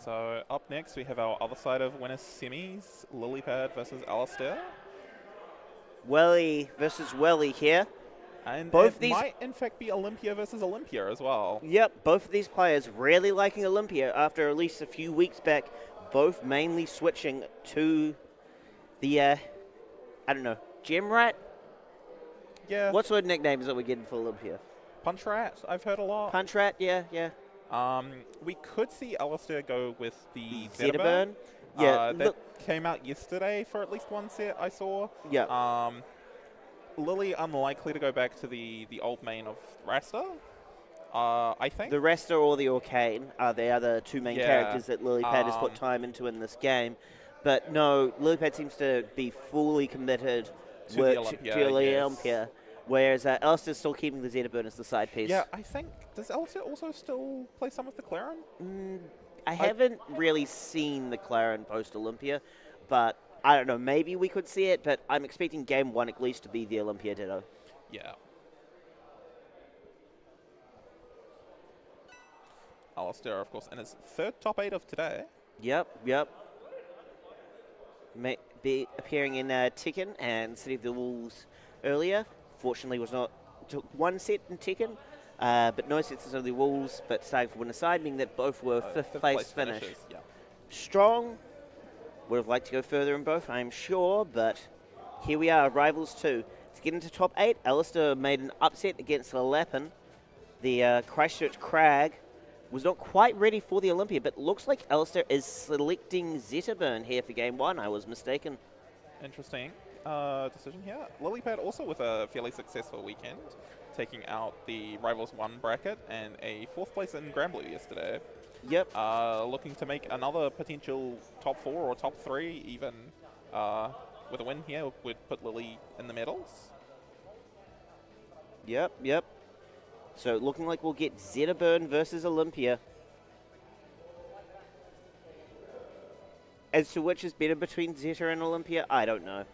So up next, we have our other side of winners semis, Lilypad versus Alastair. Welly versus Welly here. And Both it these might, in fact, be Olympia versus Olympia as well. Yep, both of these players really liking Olympia after at least a few weeks back, both mainly switching to the, I don't know, Gem Rat? Yeah. What sort of nicknames are we getting for Olympia? Punch Rat, I've heard a lot. Punch Rat, yeah. We could see Alastair go with the Zetaburn. Zetaburn. Yeah, that came out yesterday for at least one set I saw. Yeah. Lily unlikely to go back to the old main of Rasta, I think. The Rasta or the Orcane are the other two main characters that Lilypad has put time into in this game. But no, Lilypad seems to be fully committed to the Olympia, whereas Alistair's still keeping the Zetaburn as the side piece. Yeah, I think, does Alistair also still play some of the Claren? I haven't really seen the Claren post-Olympia, but I don't know, maybe we could see it, but I'm expecting Game 1 at least to be the Olympia Ditto. Yeah. Alastair, of course, in his third top 8 of today. Yep. May be appearing in Tekken and City of the Wolves earlier. Fortunately, took one set in Tekken, but no sets in City of the Wolves, but starting from winner side, meaning that both were fifth place finish. Yeah. Strong. Would have liked to go further in both, I'm sure, but here we are, Rivals 2. To get into top 8, Alistair made an upset against Lappin. The Christchurch Crag was not quite ready for the Olympia, but looks like Alistair is selecting Zetaburn here for Game 1. I was mistaken. Interesting decision here. Lilypad also with a fairly successful weekend, taking out the Rivals 1 bracket and a 4th place in Granblue yesterday. Yep. Looking to make another potential top 4 or top 3 even with a win here would put Lily in the medals. Yep. So looking like we'll get Zetaburn versus Olympia. As to which is better between Zeta and Olympia, I don't know.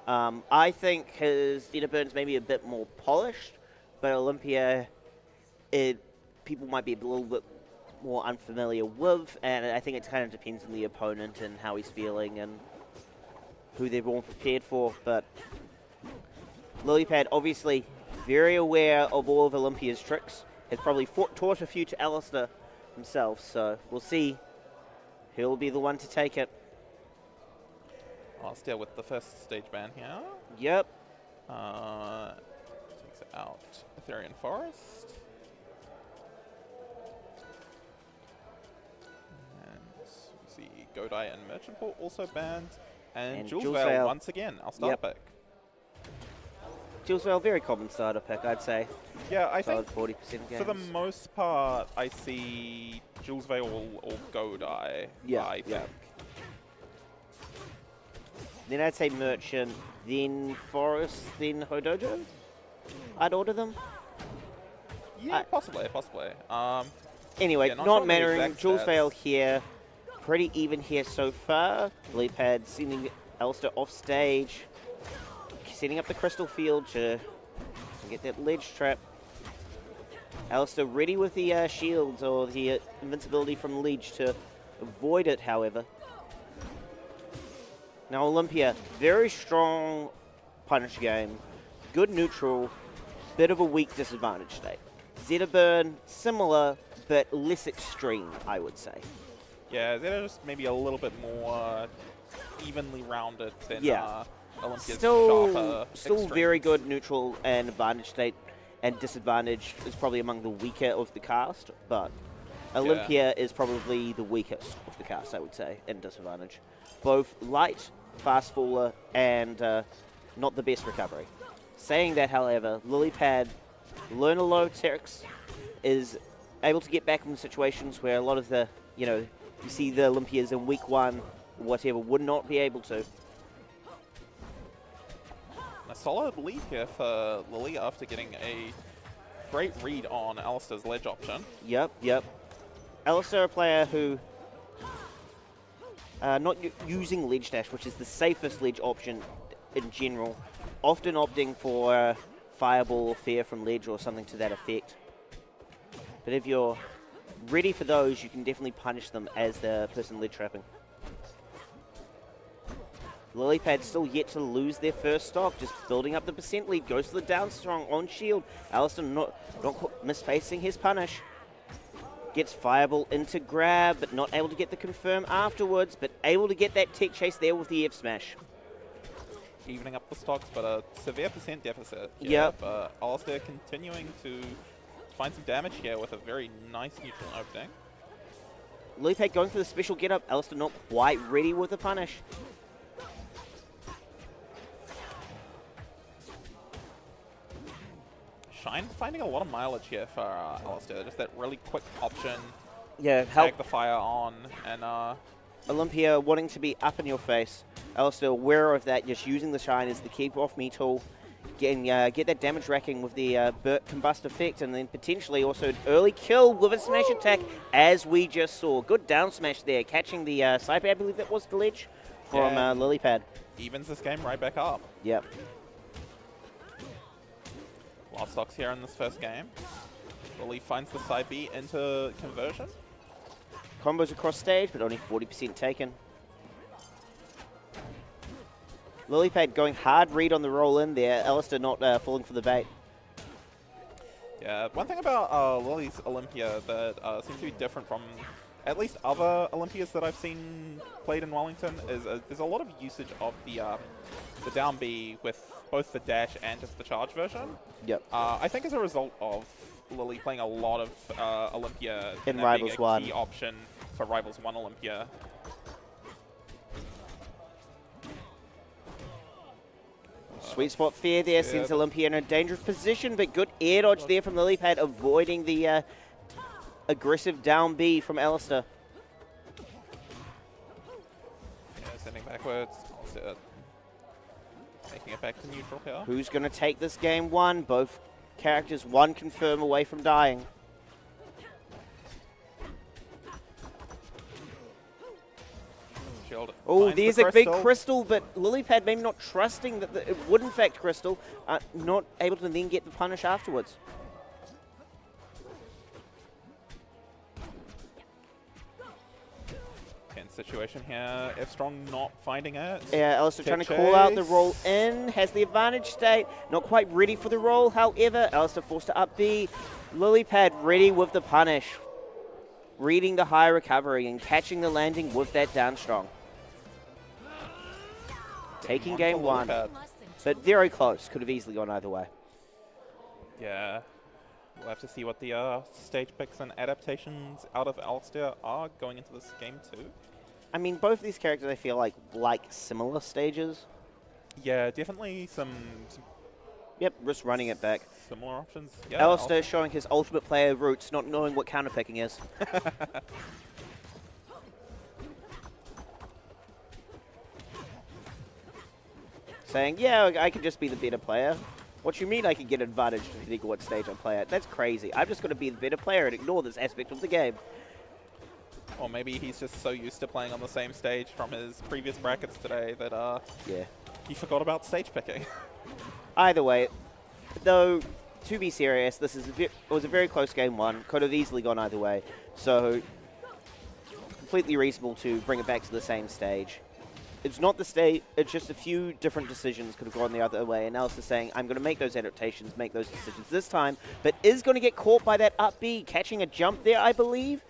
I think his Zetaburn's maybe a bit more polished, but Olympia, people might be a little bit more unfamiliar with, and I think it kind of depends on the opponent and how he's feeling and who they're more prepared for. But Lilypad, obviously very aware of all of Olympia's tricks, has probably taught a few to Alistair himself, so we'll see who'll be the one to take it. Alastair with the first stage ban here. Yep. Takes out Etherean Forest. See, Godai and Merchant Port also banned. And Jules Vale once again, our starter pick. Jules Vale, very common starter pick, I'd say. Yeah, I think 40% games. For the most part, I see Jules Vale or Godai. I think. Then I'd say Merchant, then Forest, then Hodojo. I'd order them. Yeah, possibly. Anyway, yeah, not mattering. Jules Vale here. Pretty even here so far. Lilypad sending Alistair off stage. Setting up the crystal field to get that ledge trap. Alistair ready with the shields or the invincibility from ledge to avoid it, however. Now Olympia, very strong punish game. Good neutral, bit of a weak disadvantage state. Zetaburn, similar, but less extreme, I would say. Yeah, they're just maybe a little bit more evenly rounded than Olympia's still extremes. Very good neutral and advantage state, and disadvantage is probably among the weaker of the cast, but Olympia is probably the weakest of the cast, I would say, in disadvantage. Both light, fast faller, and not the best recovery. Saying that, however, Lilypad, learn a lot of tricks, is able to get back in situations where a lot of the, you see the Olympias in week 1, whatever, would not be able to. A solid lead here for Lily after getting a great read on Alistair's ledge option. Yep. Alistair, a player who, not using ledge dash, which is the safest ledge option in general, often opting for fireball or fear from ledge or something to that effect. But if you're ready for those, you can definitely punish them as the person lead trapping. Lilypad still yet to lose their first stock, just building up the percent lead, goes to the down strong on shield. Alistair not misspacing his punish. Gets Fireball into grab, but not able to get the confirm afterwards, but able to get that tech chase there with the F smash. Evening up the stocks, but a severe percent deficit. Yep. But Alastair continuing to find some damage here with a very nice neutral opening. Lilypad going for the special get up, Alistair not quite ready with the punish. Shine finding a lot of mileage here for Alastair. Just that really quick option. Yeah, Tag the fire on, and Olympia wanting to be up in your face. Alistair aware of that, just using the shine as the keep off me tool. Get that damage racking with the Burnt Combust effect, and then potentially also an early kill with a smash attack, as we just saw. Good down smash there, catching the Sniper, I believe that was the ledge, from Lilypad. Evens this game right back up. Yep. Last stocks here in this first game. Lily finds the side B into conversion. Combos across stage, but only 40% taken. Lilypad going hard read on the roll in there. Alistair not falling for the bait. Yeah, one thing about Lily's Olympia that seems to be different from at least other Olympias that I've seen played in Wellington is there's a lot of usage of the down B with both the dash and just the charge version. Yep. I think as a result of Lily playing a lot of Olympia in and Rivals being a 1 key option for Rivals 1 Olympia. Sweet spot fair there, sends Olympia in a dangerous position, but good air dodge there from Lilypad, avoiding the aggressive down B from Alistair. Yeah, sending backwards. Making it back to neutral here. Who's going to take this game one? Both characters one confirm away from dying. Oh, there's a big crystal, but Lilypad maybe not trusting that it would in fact crystal, not able to then get the punish afterwards. Tense situation here. F Strong not finding it. Yeah, Alistair trying to call out the roll in, has the advantage state, not quite ready for the roll, however, Alistair forced to up B. Lilypad ready with the punish, reading the high recovery and catching the landing with that down strong. Taking game one, but very close. Could have easily gone either way. Yeah, we'll have to see what the stage picks and adaptations out of Alastair are going into this game too. I mean, both of these characters I feel like similar stages. Yeah, definitely some yep, risk running it back. Similar options. Yeah, Alistair showing his ultimate player roots, not knowing what counterpicking is. Saying, yeah, I could just be the better player. What you mean I can get advantage depending on what stage I play at? That's crazy. I've just got to be the better player and ignore this aspect of the game. Or maybe he's just so used to playing on the same stage from his previous brackets today that yeah, he forgot about stage picking. Either way, though, to be serious, this is it was a very close game one. Could have easily gone either way. So, completely reasonable to bring it back to the same stage. It's not the stage, it's just a few different decisions could have gone the other way. And Alistair saying, I'm going to make those adaptations, make those decisions this time, but is going to get caught by that up B, catching a jump there, I believe.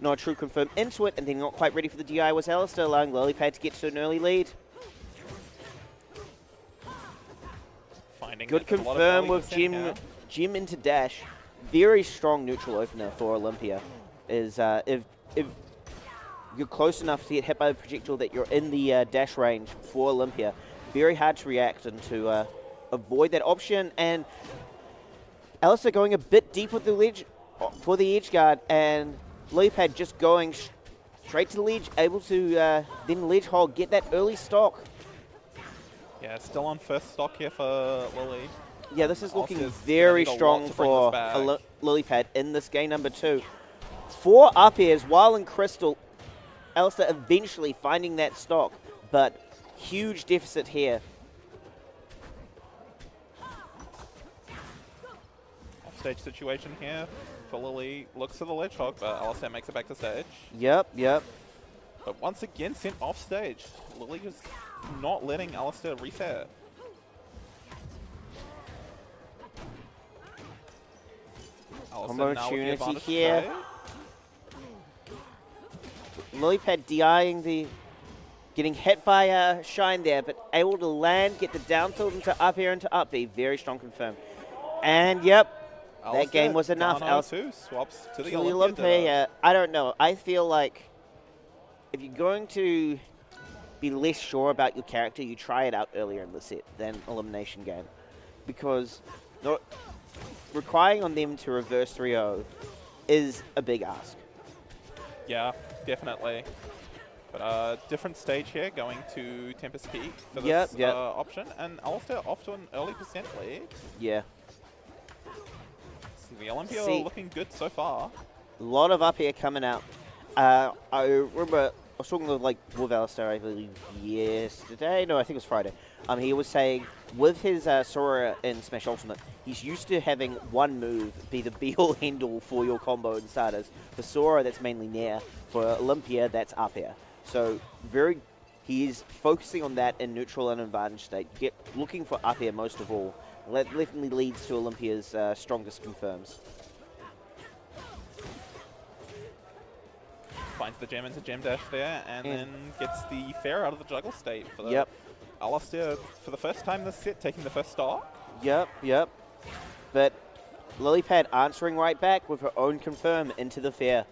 Not a true confirm into it, and then not quite ready for the DI was Alistair, allowing Lilypad to get to an early lead. Good confirm with Jim into dash. Very strong neutral opener for Olympia. Is if you're close enough to get hit by the projectile that you're in the dash range for Olympia, very hard to react and to avoid that option. And Alistair going a bit deep with the ledge for the edge guard, and Lilypad just going straight to the ledge, able to then ledge hold, get that early stock. Yeah, still on first stock here for Lily. Yeah, this is looking very strong for Lilypad in this game number 2. 4 up airs while in Crystal. Alistair eventually finding that stock, but huge deficit here. Offstage situation here for Lily. Looks to the ledge hog, but Alastair makes it back to stage. Yep, yep. But once again sent off stage. Lily is not letting Alastair reset. Combo opportunity here. Lilypad DIing the... Getting hit by Shine there, but able to land, get the down tilt into up air into up B. Very strong confirm. And yep, that game was enough. Alastair swaps to the Olympia. Olympia, I don't know. I feel like if you're going to be less sure about your character, you try it out earlier in the set than elimination game. Because requiring on them to reverse 3-0 is a big ask. Yeah, definitely. But different stage here, going to Tempest Peak for this option. And Alastair off to an early percent lead. Yeah. See, the Olympia looking good so far. A lot of up here coming out. I remember I was talking with Alastair, I believe, yesterday. No, I think it was Friday. He was saying with his Sora in Smash Ultimate, he's used to having one move be the be-all end-all for your combo and starters. For Sora, that's mainly Nair. For Olympia, that's up here. So he's focusing on that in neutral and advantage state, looking for up air most of all. That definitely leads to Olympia's strongest confirms. Finds the gem into gem dash there, and then gets the fair out of the juggle state for the Yep. Alastair for the first time this set, taking the first stock. Yep, yep. But Lilypad answering right back with her own confirm into the fair.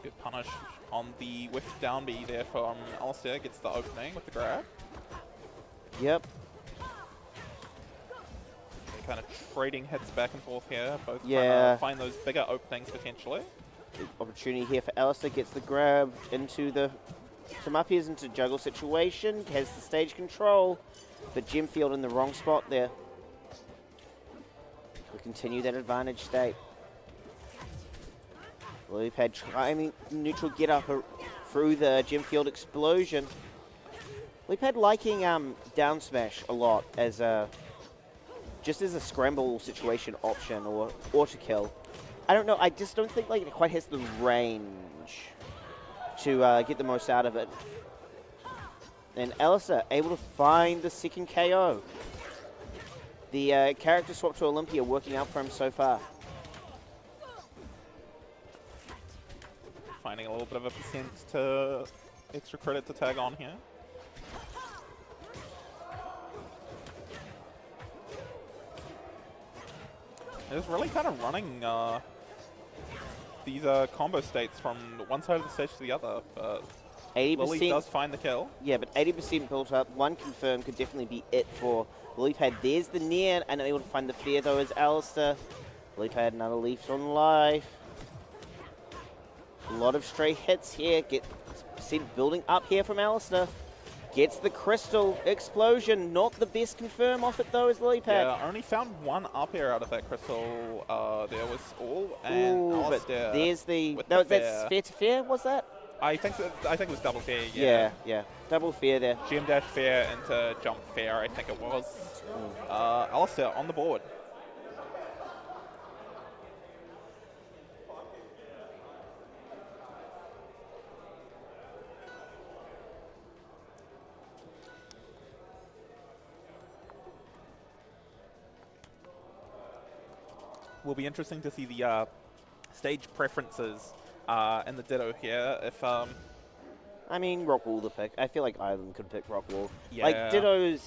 Good punish on the whiff down B there from Alastair. Gets the opening with the grab. Yep. They're kind of trading hits back and forth here. Both trying to find those bigger openings potentially. Good opportunity here for Alastair. Gets the grab into the... Some up airs into juggle situation. Has the stage control. But Gemfield in the wrong spot there. We'll continue that advantage state. Lilypad trying neutral get up through the Gemfield explosion. Lilypad liking down smash a lot as just as a scramble situation option or auto kill. I don't know. I just don't think it quite has the range to get the most out of it. And Alastair able to find the second KO. The character swap to Olympia working out for him so far. Finding a little bit of a percent to extra credit to tag on here. It's really kind of running these combo states from one side of the stage to the other, but 80%, Lily does find the kill. Yeah, but 80% built up. One confirm could definitely be it for Lilypad. There's the Nair, and able to find the fair though as Alastair. Lilypad another leaf on life. A lot of stray hits here. Get percent building up here from Alastair. Gets the crystal explosion. Not the best confirm off it though as Lilypad. Yeah, only found one up air out of that crystal. There was all and Alastair. But there's the no, that's fair to fair. Was that? I think it was double fair. Yeah, double fair there. Gem dash fair into jump fair. I think it was. Alastair on the board. Will be interesting to see the stage preferences in the Ditto here. If I mean, Rockwall the pick. I feel like Island could pick Rockwall. Yeah. Like Ditto's,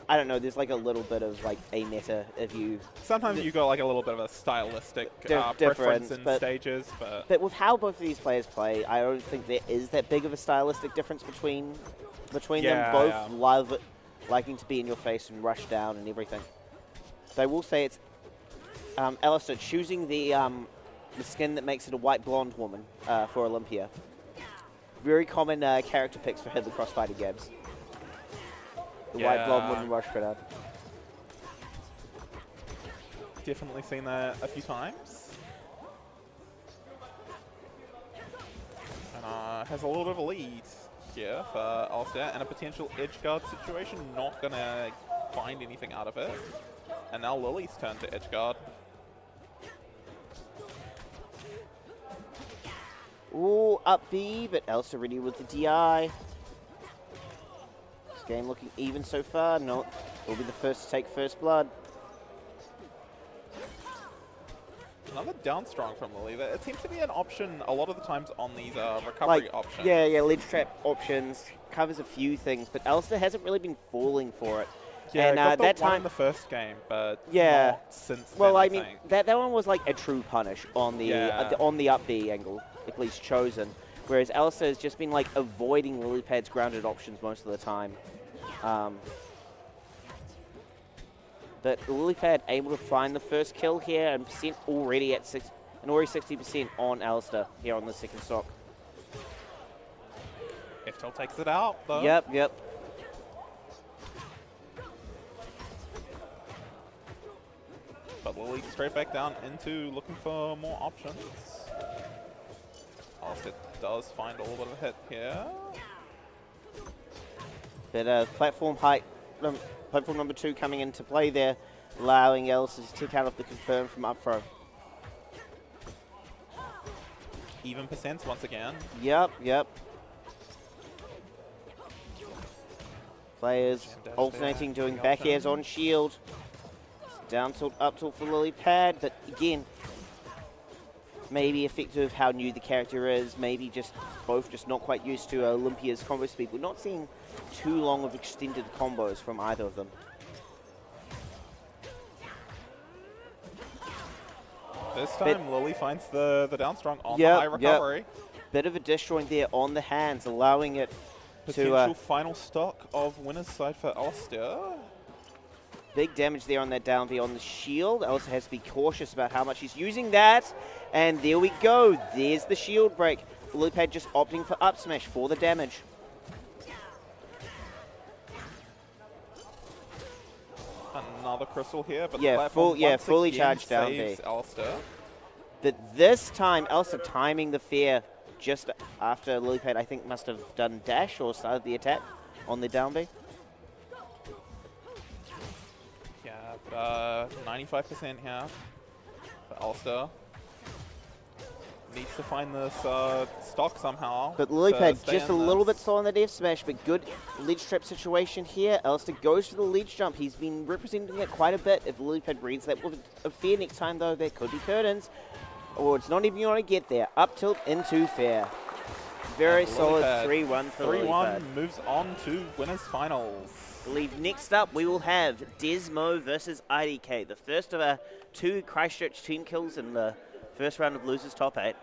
I don't know. There's a little bit of a meta if you. Sometimes you got a little bit of a stylistic preference in stages, but with how both of these players play, I don't think there is that big of a stylistic difference between them. Both liking to be in your face and rush down and everything. So I will say it's. Alastair choosing the skin that makes it a white blonde woman for Olympia. Very common character picks for Hit the Crossfighter games. The white blonde woman rush grenade. Definitely seen that a few times. And has a little bit of a lead. here for Alastair, and a potential edge guard situation. Not going to find anything out of it. And now Lily's turn to edge guard. Ooh, up B, but Alastair ready with the DI. This game looking even so far. No, will be the first to take first blood. Another down strong from Lily. It seems to be an option a lot of the times on these recovery options. Yeah, ledge trap options. Covers a few things, but Alastair hasn't really been falling for it. Yeah, and got the that one time in the first game, but yeah, not since well, then, I mean, think. that one was like a true punish on the on the up B angle, at least chosen. Whereas Alastair has just been like avoiding Lilypad's grounded options most of the time. But Lilypad able to find the first kill here, and percent already at 60% on Alastair here on the second stock. Eftel takes it out, though. Yep. But Lily straight back down into looking for more options. Alastair does find a little bit of a hit here. But platform height, platform number 2 coming into play there, allowing Alastair to tick out of the confirm from up throw. Even percents once again. Yep. Players alternating, doing back airs on shield. Down tilt, up tilt for Lilypad, but again, maybe effective how new the character is, maybe both not quite used to Olympia's combo speed. We're not seeing too long of extended combos from either of them. This time, Lily finds the down strong on the high recovery. Bit of a disjoint there on the hands, allowing it potential final stock of winner's side for Alastair. Big damage there on that down B on the shield. Alastair has to be cautious about how much he's using that. And there we go. There's the shield break. Lilypad just opting for up smash for the damage. Another crystal here, but yeah, the platform fully charged down B. Alastair. But this time, Alastair timing the fair just after Lilypad, I think, must have done dash or started the attack on the down B. Yeah, but 95% here for Alastair. Needs to find this stock somehow. But Lilypad just a little bit slow on the death smash, but good ledge trap situation here. Alastair goes for the ledge jump. He's been representing it quite a bit. If Lilypad reads that with a fair next time, though, there could be curtains. Or it's not even going to get there. Up tilt into fair. Very solid 3-1 for Lilypad. 3-1 moves on to winners finals. I believe next up we will have Desmo versus IDK. The first of our 2 Christchurch team kills in the first round of losers top 8.